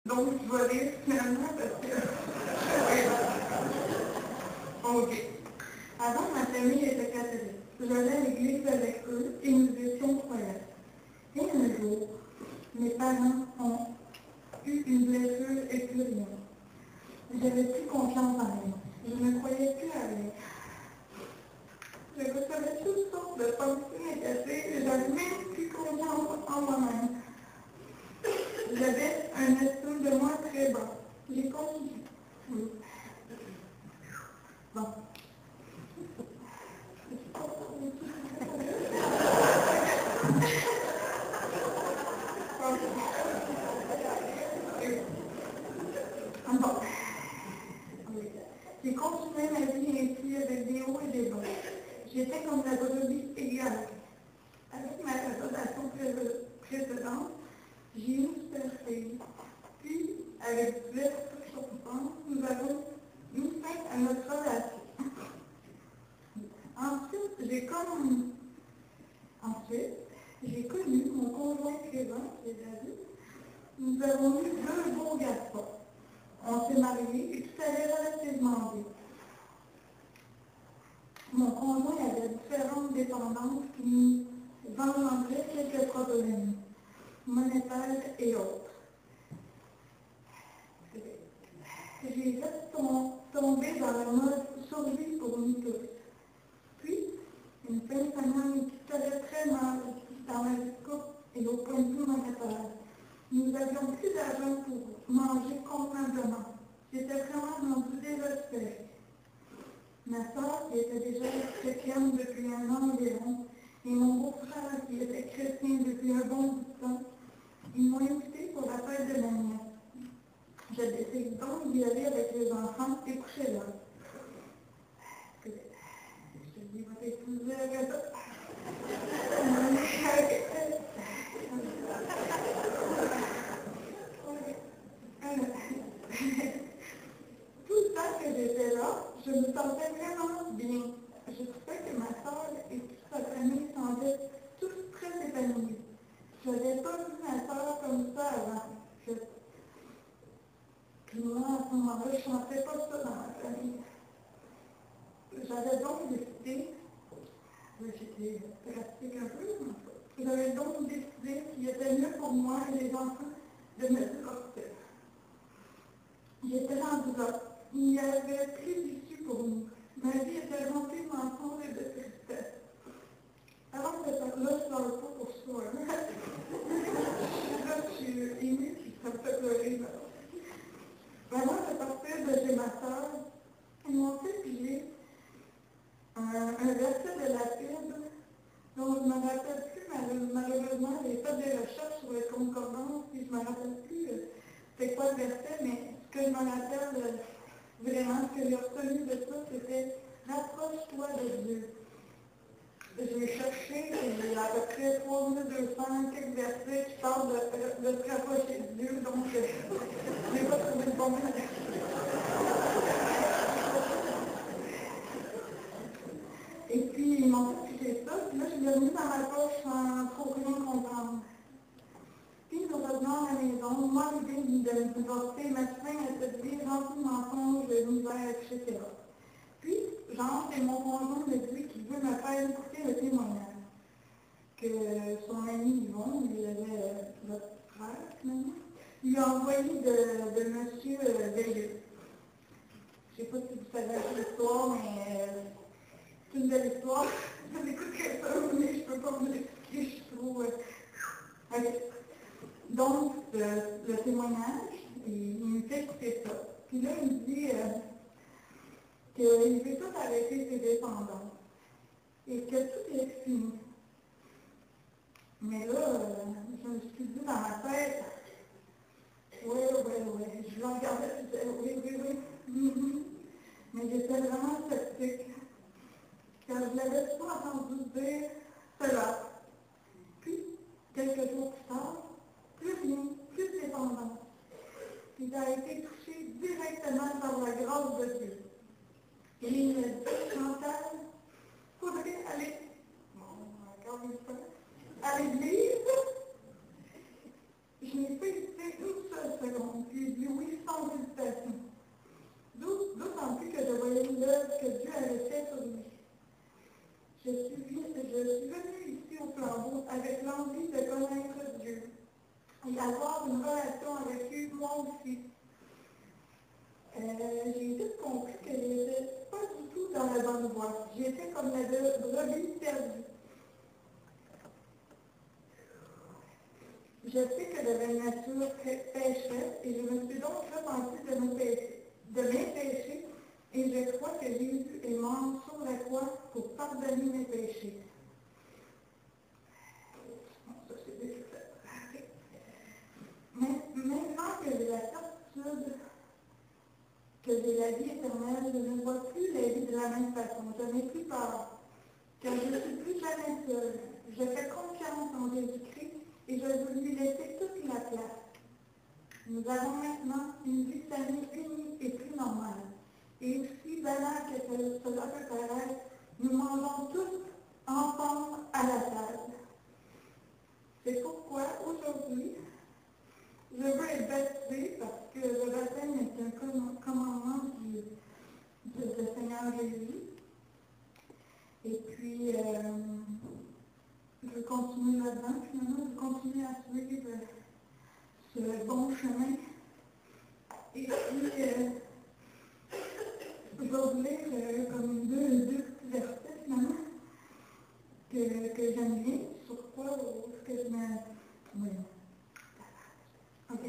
Donc, je vais lire finalement parce que... Ok. Avant, ma famille était catholique. J'allais à l'église avec eux et nous étions croyants. Et un jour, mes parents ont eu une blessure et plus rien. J'avais plus confiance en rien. Je ne croyais plus à rien. Je recevais toutes sortes de pensées négatives et j'avais même plus confiance en moi-même. J'avais un estime de moi très bas. J'ai continué. Oui. Bon. Bon. J'ai continué ma vie ainsi avec des hauts et des bas. J'étais comme la brebis égale. Avec ma relation précédente, j'ai eu une fille. Puis, avec l'esprit surprenant, nous avons mis fin à notre relation. Ensuite, j'ai connu mon conjoint présent, qui est David. Nous avons eu 2 beaux garçons. On s'est mariés et tout allait relativement bien. Mon conjoint avait différentes dépendances qui nous engendraient quelques problèmes monétaires et autres. J'ai fait tomber dans le mode survie pour nous tous. Puis, une fin de semaine qui allait très mal dans la vie de couple et au point de vue monétaire. Nous avions plus d'argent pour manger convenablement. J'étais vraiment rendue désespérée. Ma soeur, qui était déjà chrétienne depuis un an environ, et mon beau-frère, qui était chrétien depuis un bon bout de temps, ils m'ont invité pour la fête de ma nièce. Je décide donc d'y aller avec les enfants et coucher là. Je te dis, votre épouse, tout le temps que j'étais là, je me sentais vraiment bien. Je trouvais que ma soeur et toute sa famille semblaient tous très épanouis. Je n'avais pas vu ma soeur comme ça avant. Puis moi, à ce moment-là, je ne sentais pas ça dans ma famille. J'avais donc décidé, j'étais drastique un peu, j'avais donc décidé qu'il était mieux pour moi et les enfants de me divorcer. J'étais rendue là. Il n'y avait plus d'issue pour nous. Ma vie était remplie de mensonges et de tristesse. Alors que là, je ne parle pas pour soi. Là, je suis émue, puis ça me fait pleurer. Vraiment, à partir de chez ma soeur, ils m'ont fait piger un verset de la Bible dont je ne me rappelle plus, malheureusement, j'ai fait des recherches sur les concordances, puis je ne me rappelle plus c'est quoi le verset, mais ce que je me rappelle vraiment, ce que j'ai retenu de ça, c'était rapproche-toi de Dieu. Je vais chercher, il y a à peu près 3200 quelques versets qui parlent de se rapprocher de Dieu, donc je n'ai pas trouvé le bon verset. Et puis, ils m'ont fait ça, puis là, je l'ai mis dans ma poche sans trop rien comprendre. Puis, nous revenons à la maison, moi, l'idée de me divorcer, ma fin à cette vie remplie de mensonges, de misère, etc. Puis, j'entre et mon conjoint me dit qu'il veut me faire écouter le témoignage. Que son ami Yvon, il avait notre frère, finalement, lui a envoyé de M. Veilleux. Je ne sais pas si vous savez l'histoire, mais c'est une belle histoire. Je n'écouterai pas, mais je ne peux pas vous l'expliquer, je trouve. Donc, le témoignage, il me fait écouter ça. Puis là, il me dit qu'il veut tout arrêter ses dépendants et que tout est fini. Mais là, je me suis dit dans ma tête, oui, je le regardais et je disais, oui. Mais j'étais vraiment sceptique, car je l'avais souvent entendu dire cela. Puis, quelques jours plus tard, plus rien, plus dépendant. Il a été touché directement par la grâce de Dieu. Et il me dit, Chantal, faudrait aller, encore une fois, à l'église. Je n'ai pas hésité une seule seconde. vécu moi aussi. J'ai vite compris que je n'étais pas du tout dans la bonne voie. J'étais comme la brebis perdue. Je sais que de la nature pécherait et je me suis donc repentie de mes péchés et je crois que Jésus est mort sur la croix pour pardonner mes péchés. Ça, c'est déjà fait. Mais maintenant que j'ai la certitude que j'ai la vie éternelle, je ne vois plus la vie de la même façon. Je n'ai plus peur, car je ne suis plus jamais seule. Je fais confiance en Jésus-Christ et je veux lui laisser toute la place. Nous avons maintenant une vie de famille unie et plus normale. Et aussi banal que cela peut paraître, nous mangeons tous ensemble à la table. C'est pourquoi aujourd'hui, je veux être baptisée parce que le baptême est un commandement du Seigneur Jésus. Et puis, je continue là-dedans, finalement, je continue à suivre ce bon chemin. Et puis, je vais vous lire comme deux petits versets, finalement, que j'aime bien, sur quoi que je me... Oui. OK.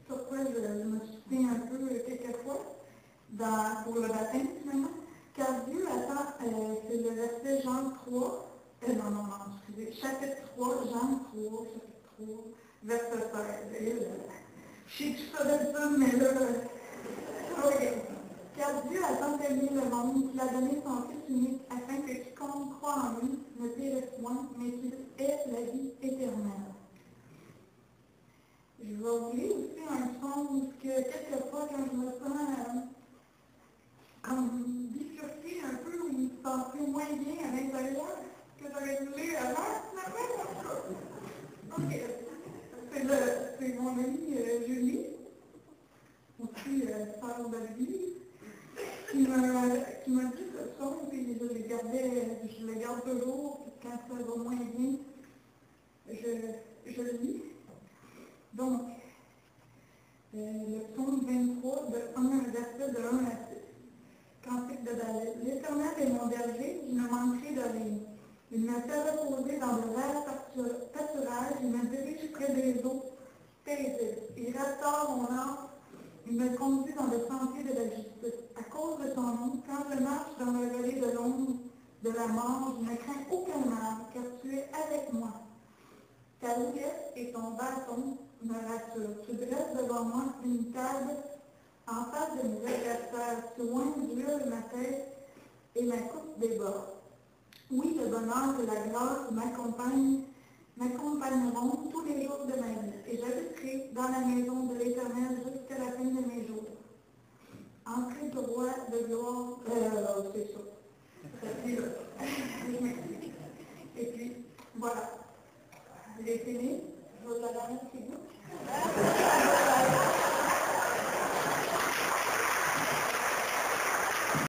Sur quoi je me souviens un peu quelquefois pour le baptême, finalement. Car Dieu attend, c'est le verset Jean 3, non, excusez, chapitre 3, Jean 3, chapitre 3, verset 16. Je sais que je savais ça, mais là, oui. Car Dieu a tant aimé le monde qu'il a donné son Fils unique afin que quiconque croit en lui ne périsse point, mais qu'il ait la vie éternelle. Je vais oublier aussi un sens que quelquefois, quand je me sens comme bifurquée un peu, ou me sentais moins bien à l'intérieur que j'aurais voulu avant, OK. C'est mon amie Julie, aussi sœur de l'Église, qui m'a dit ce son, puis je le garde toujours, puis quand ça va moins bien, je le lis. Donc, le psaume 23, verset de 1 à 6. Cantique de David. L'Éternel est mon berger, je ne manquerai de rien. Il me fait reposer dans de verts pâturages, il me dirige près des eaux paisibles. Il restaure mon âme, il me conduit dans le sentier de la justice. À cause de ton nom, quand je marche dans le vallée de l'ombre de la mort, je ne crains aucun mal, car tu es avec moi. Ta houlette et ton bâton me rassurent. Tu dresses devant moi une table en face de mes adversaires. Tu oignes d'huile ma tête et ma coupe déborde. Oui, le bonheur et la grâce m'accompagneront tous les jours de ma vie, et j'habiterai dans la maison de l'Éternel jusqu'à la fin de mes jours. Entrez droit de gloire, c'est ça. Et puis, voilà. Les télés, je vous la donne.